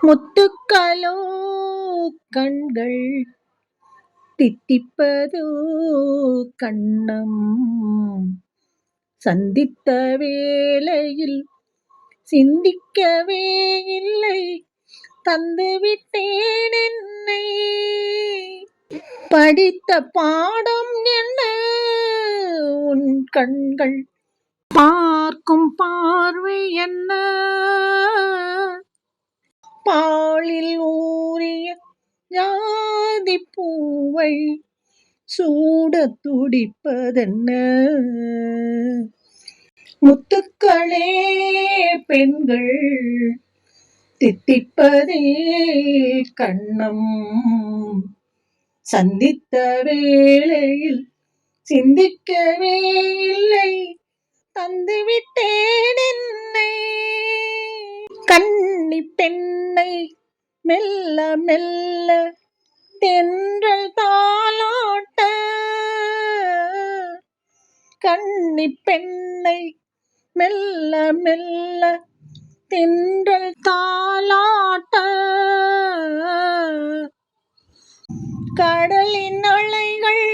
முத்துக்களோ கண்கள் தித்திப்பதோ கண்ணம் சந்தித்த வேளையில் சிந்திக்கவே இல்லை தந்துவிட்டேன் என்னை. படித்த பாடம் என்ன உன் கண்கள் பார்க்கும் பார்வை என்ன பாலில் ஊறிய ஜாதி பூவை சூட துடிப்பதென்ன. முத்துக்களே பெண்கள் தித்திப்பதே கண்ணம் சந்தித்த வேளையில் சிந்திக்கவே இல்லை தந்துவிட்டேன் என்னை. கன்னி பெண்ணை மெல்ல மெல்ல தென்றல் தாலாட்ட கன்னி பெண்ணை மெல்ல மெல்ல தென்றல் தாலாட்ட கடலின் அலைகள்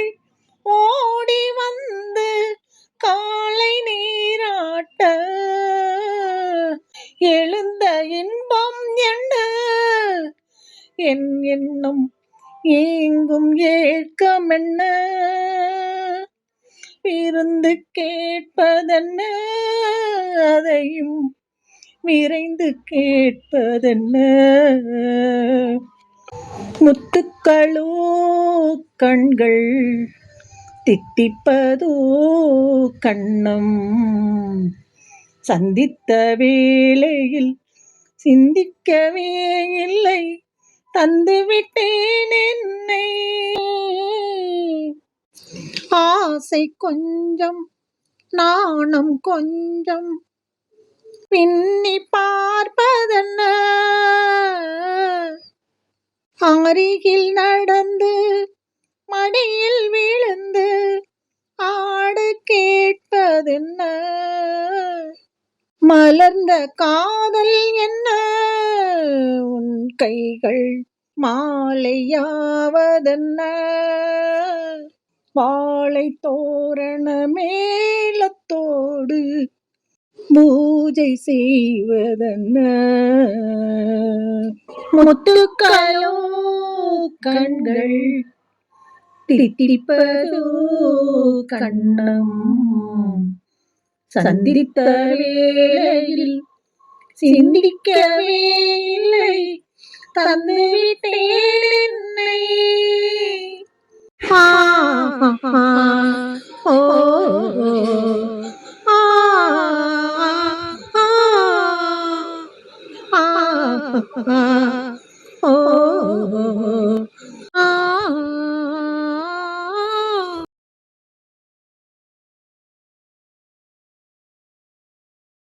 ஓடி வந்து காலை நீராட்ட எழுந்த இன்பம் என்ன என் எண்ணம் ஏங்கும் ஏக்கம் என்ன விருந்து கேட்பதென்ன அதையும் விரைந்து கேட்பதென்ன. முத்துக்களோ கண்கள் தித்திப்பதோ கண்ணம் சந்தித்த வேளையில் சிந்திக்கவே இல்லை தந்துவிட்டேன் என்னை. ஆசை கொஞ்சம் நாணம் கொஞ்சம் பின்னி பார்ப்பதென்ன அருகில் நடந்து மடியில் விழுந்து ஆடு கேட்பதென்ன மலர்ந்த காதல் என்ன உன் கைகள் மாலையாவதென்ன வாழை தோரண மேளத்தோடு பூஜை செய்வதென்ன. முத்துக்களோ கண்கள் தித்திப்பதோ கண்ணம் சந்தித்த வேளையில் சிந்திக்கவே இல்லை தந்துவிட்டேன் என்னை. ஓ ஓ